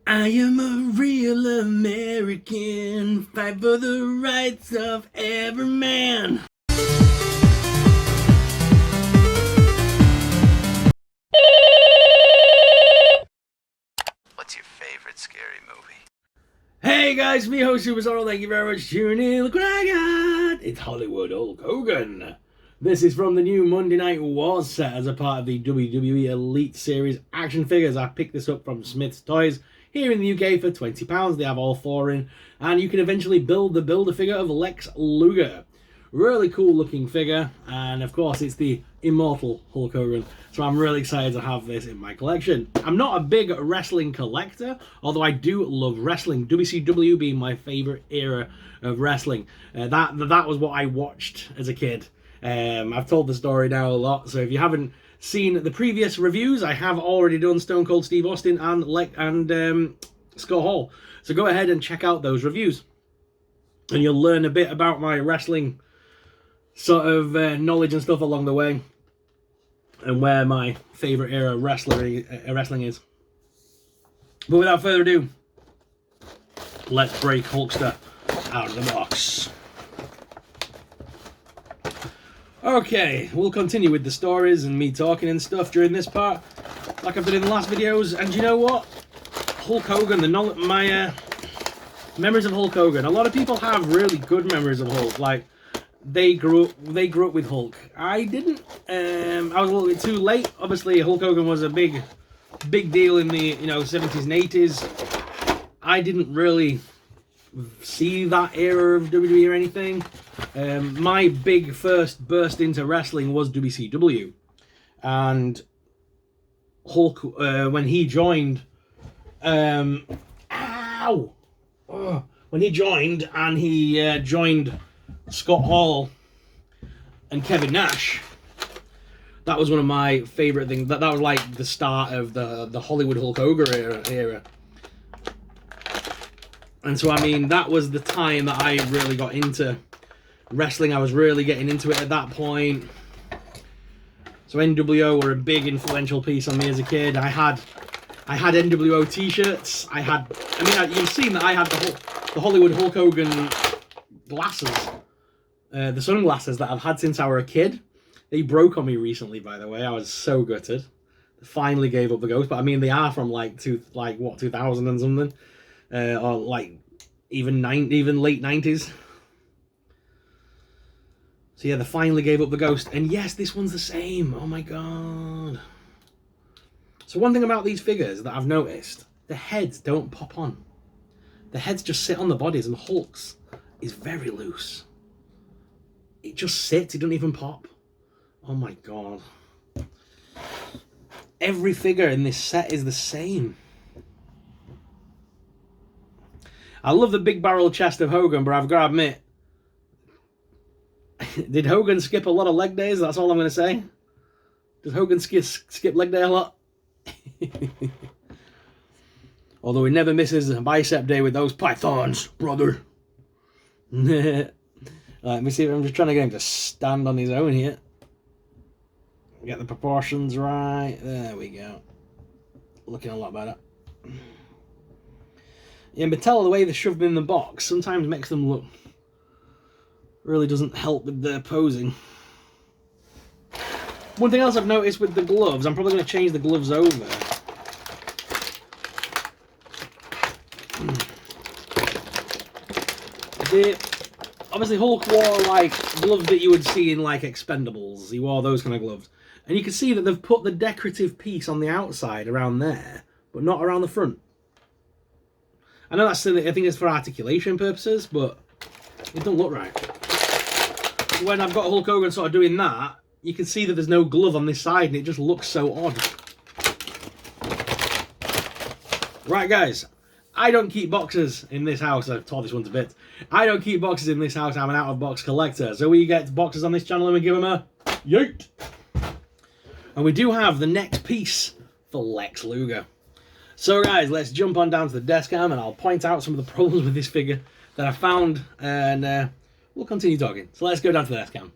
I am a real American, fight for the rights of every man. What's your favorite scary movie? Hey guys, me host Super Sorrow, thank you very much for tuning in. Look what I got! It's Hollywood Hulk Hogan. This is from the new Monday Night Wars set as a part of the WWE Elite Series action figures. I picked this up from Smith's Toys here in the UK for £20. They have all four in, and you can eventually build the Build-A-Figure of Lex Luger. Really cool looking figure, and of course it's the immortal Hulk Hogan, so I'm really excited to have this in my collection. I'm not a big wrestling collector, although I do love wrestling, WCW being my favourite era of wrestling. That was what I watched as a kid. I've told the story now a lot, so if you haven't seen the previous reviews, I have already done Stone Cold Steve Austin and Scott Hall. So go ahead and check out those reviews, and you'll learn a bit about my wrestling sort of knowledge and stuff along the way, and where my favourite era of wrestling is. But without further ado, let's break Hulkster out of the box. Okay, we'll continue with the stories and me talking and stuff during this part, like I've done in the last videos. And you know what? Hulk Hogan, my memories of Hulk Hogan. A lot of people have really good memories of Hulk. Like they grew up with Hulk. I didn't. I was a little bit too late. Obviously, Hulk Hogan was a big deal in the 70s and 80s. I didn't really see that era of WWE or anything. My big first burst into wrestling was WCW, and Hulk when he joined. When he joined, and he joined Scott Hall and Kevin Nash. That was one of my favourite things. That was like the start of the Hollywood Hulk Hogan era. And so, I mean, that was the time that I really got into wrestling. I was really getting into it at that point. So NWO were a big influential piece on me as a kid. I had NWO t-shirts. You've seen that I had the Hollywood Hulk Hogan glasses. The sunglasses that I've had since I was a kid. They broke on me recently, by the way. I was so gutted. Finally gave up the ghost, but I mean, they are from 2000 and something. Or like even late 90s. So yeah, they finally gave up the ghost. And yes, this one's the same. Oh my god. So one thing about these figures that I've noticed, the heads don't pop on. The heads just sit on the bodies, and Hulk's is very loose. It just sits, it doesn't even pop. Oh my god. Every figure in this set is the same. I love the big barrel chest of Hogan, but I've got to admit, did Hogan skip a lot of leg days? That's all I'm going to say. Does Hogan skip leg day a lot? Although he never misses a bicep day with those pythons, brother. Let me see. I'm just trying to get him to stand on his own here. Get the proportions right. There we go. Looking a lot better. Yeah, but tell the way they shoved them in the box sometimes makes them look... really doesn't help with their posing. One thing else I've noticed with the gloves, I'm probably going to change the gloves over. Obviously Hulk wore like gloves that you would see in like Expendables. He wore those kind of gloves. And you can see that they've put the decorative piece on the outside around there, but not around the front. I know that's silly, I think it's for articulation purposes, but it don't look right. When I've got Hulk Hogan sort of doing that, you can see that there's no glove on this side, and it just looks so odd. Right, guys, I don't keep boxes in this house. I've tore this one to bits. I don't keep boxes in this house. I'm an out-of-box collector. So we get boxes on this channel and we give them a yeet. And we do have the next piece for Lex Luger. So guys, let's jump on down to the desk cam and I'll point out some of the problems with this figure that I found, and we'll continue talking. So let's go down to the desk cam.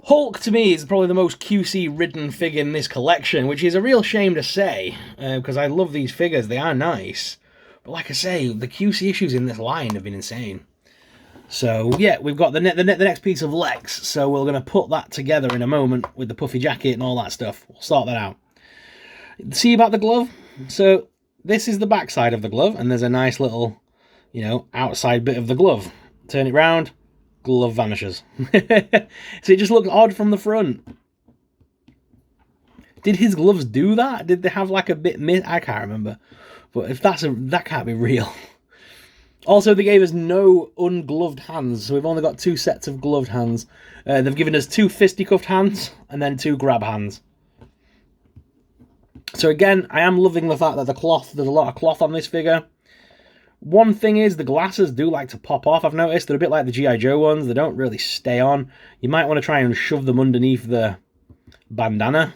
Hulk, to me, is probably the most QC-ridden figure in this collection, which is a real shame to say, because I love these figures. They are nice. But like I say, the QC issues in this line have been insane. So, yeah, we've got the next piece of Lex, so we're going to put that together in a moment with the puffy jacket and all that stuff. We'll sort that out. See about the glove? So, this is the back side of the glove, and there's a nice little, you know, outside bit of the glove. Turn it round. Glove vanishes. So it just looks odd from the front. Did his gloves do that? Did they have like a bit I can't remember. But if that can't be real. Also, they gave us no ungloved hands, so we've only got 2 sets of gloved hands. They've given us 2 fisticuffed hands and then 2 grab hands. So again, I am loving the fact that there's a lot of cloth on this figure. One thing is, the glasses do like to pop off, I've noticed. They're a bit like the G.I. Joe ones. They don't really stay on. You might want to try and shove them underneath the bandana.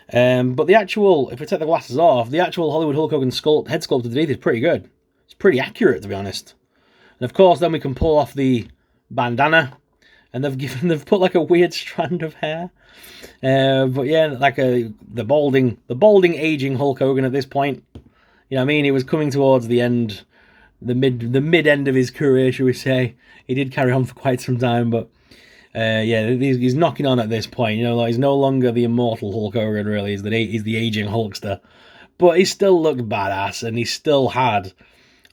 But the actual, if we take the glasses off, the actual Hollywood Hulk Hogan head sculpt underneath is pretty good. It's pretty accurate, to be honest. And of course, then we can pull off the bandana. And they've put like a weird strand of hair. But yeah, like the balding aging Hulk Hogan at this point. You know what I mean? He was coming towards the end, the mid end of his career, shall we say. He did carry on for quite some time, but yeah, he's knocking on at this point. You know, like, he's no longer the immortal Hulk Hogan, really. He's the aging Hulkster. But he still looked badass, and he still had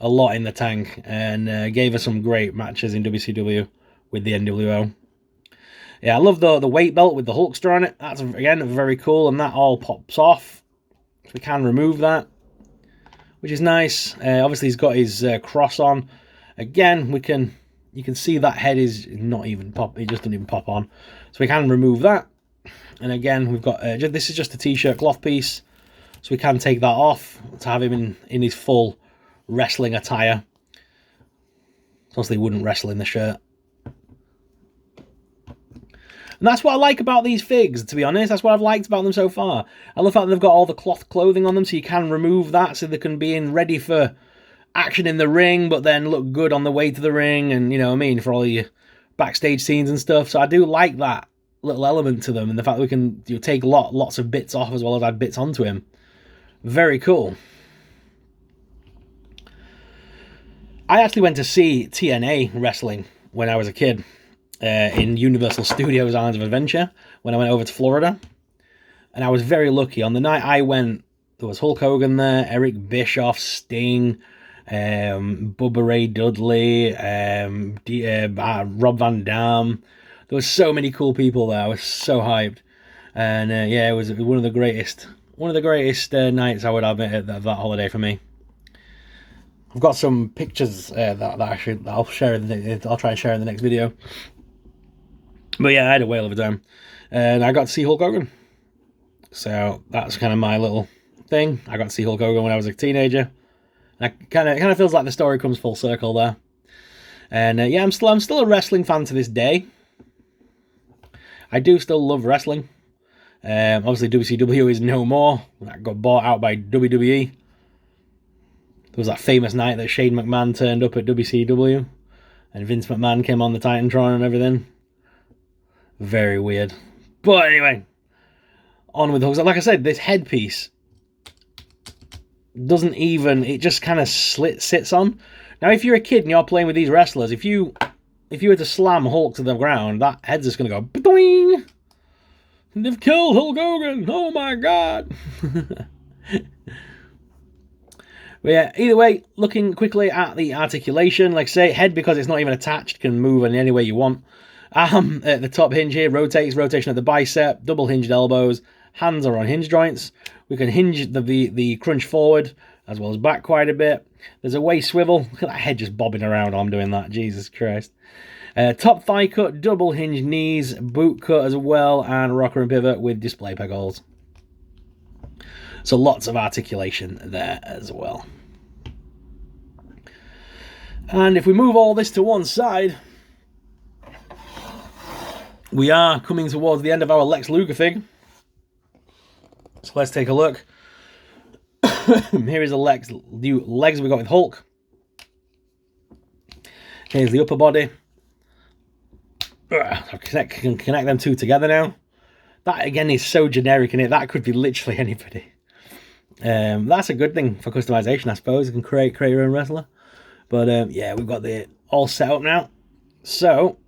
a lot in the tank, and gave us some great matches in WCW with the NWO. Yeah, I love the weight belt with the Hulkster on it. That's, again, very cool, and that all pops off. We can remove that, which is nice. Obviously, he's got his cross on. Again, you can see that head is not even pop. It just doesn't even pop on. So we can remove that. And again, we've got this is just a t-shirt cloth piece, so we can take that off to have him in his full wrestling attire. Obviously, he wouldn't wrestle in the shirt. And that's what I like about these figs, to be honest. That's what I've liked about them so far. I love the fact that they've got all the cloth clothing on them, so you can remove that, so they can be ready for action in the ring, but then look good on the way to the ring, and, you know what I mean, for all your backstage scenes and stuff. So I do like that little element to them, and the fact that we can take lots of bits off as well as add bits onto him. Very cool. I actually went to see TNA wrestling when I was a kid. In Universal Studios Islands of Adventure when I went over to Florida. And I was very lucky. On the night I went, there was Hulk Hogan there, Eric Bischoff, Sting, Bubba Ray Dudley, Rob Van Dam. There was so many cool people there. I was so hyped. And yeah, it was one of the greatest nights, I would admit, of that holiday for me. I've got some pictures that I'll share. I'll try and share in the next video. But yeah, I had a whale of a time, and I got to see Hulk Hogan. So that's kind of my little thing. I got to see Hulk Hogan when I was a teenager. And it kind of feels like the story comes full circle there. And yeah, I'm still a wrestling fan to this day. I do still love wrestling. Obviously, WCW is no more. That got bought out by WWE. There was that famous night that Shane McMahon turned up at WCW, and Vince McMahon came on the Titantron and everything. Very weird. But anyway, on with Hulk. Like I said, this headpiece doesn't even, it just kind of sits on. Now, if you're a kid and you're playing with these wrestlers, if you were to slam Hulk to the ground, that head's just going to go, boing! They've killed Hulk Hogan! Oh my god! But yeah, either way, looking quickly at the articulation, like I say, head, because it's not even attached, can move in any way you want. At the top hinge here, rotation of the bicep, double hinged elbows, hands are on hinge joints. We can hinge the crunch forward as well as back quite a bit. There's a waist swivel. Look at that head just bobbing around while I'm doing that. Jesus Christ. Top thigh cut, double hinged knees, boot cut as well, and rocker and pivot with display peg holes. So lots of articulation there as well. And if we move all this to one side, we are coming towards the end of our Lex Luger fig. So let's take a look. Here is the new legs we got with Hulk. Here's the upper body. I can connect them two together now. That again is so generic in it. That could be literally anybody. That's a good thing for customization, I suppose. You can create your own wrestler. But yeah, we've got the all set up now. So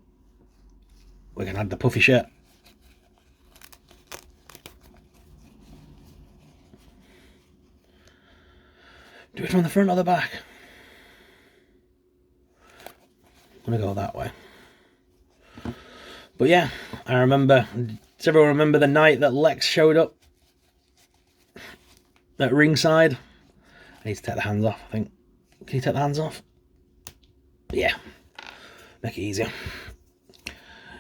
we can add the puffy shirt. Do it from the front or the back? I'm gonna go that way. But yeah, I remember. Does everyone remember the night that Lex showed up at ringside? I need to take the hands off, I think. Can you take the hands off? Yeah. Make it easier.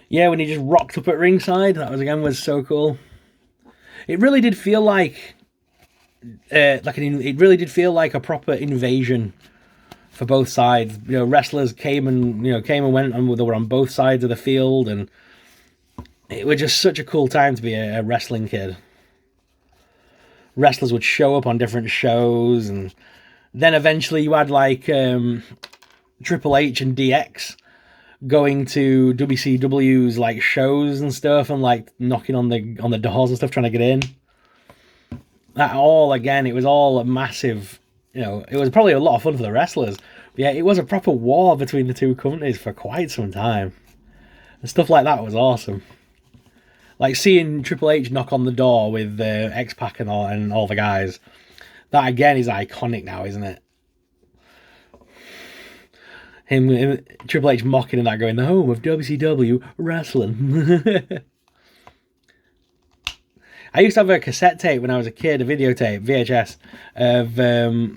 Yeah, when he just rocked up at ringside, that was so cool. It really did feel like it really did feel like a proper invasion for both sides. You know, wrestlers came and went, and they were on both sides of the field, and it was just such a cool time to be a wrestling kid. Wrestlers would show up on different shows, and then eventually you had like Triple H and DX going to WCW's like shows and stuff, and like knocking on the doors and stuff, trying to get in. That all, again, it was all a massive, it was probably a lot of fun for the wrestlers. But yeah, it was a proper war between the two companies for quite some time. And stuff like that was awesome. Like seeing Triple H knock on the door with X-Pac and all the guys. That, again, is iconic now, isn't it? Him Triple H mocking and that, going, the home of WCW wrestling. I used to have a cassette tape when I was a kid, a videotape, VHS, of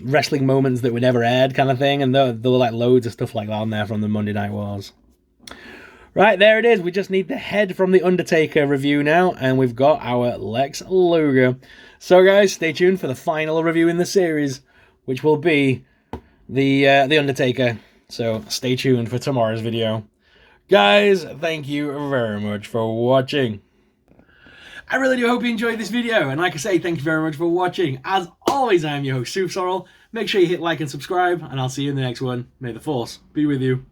wrestling moments that were never aired kind of thing, and there were like loads of stuff like that on there from the Monday Night Wars. Right, there it is. We just need the head from the Undertaker review now, and we've got our Lex Luger. So guys, stay tuned for the final review in the series, which will be the Undertaker. So stay tuned for tomorrow's video. Guys, thank you very much for watching. I really do hope you enjoyed this video, and like I say, thank you very much for watching. As always, I am your host, Sorrel. Make sure you hit like and subscribe, and I'll see you in the next one. May the Force be with you.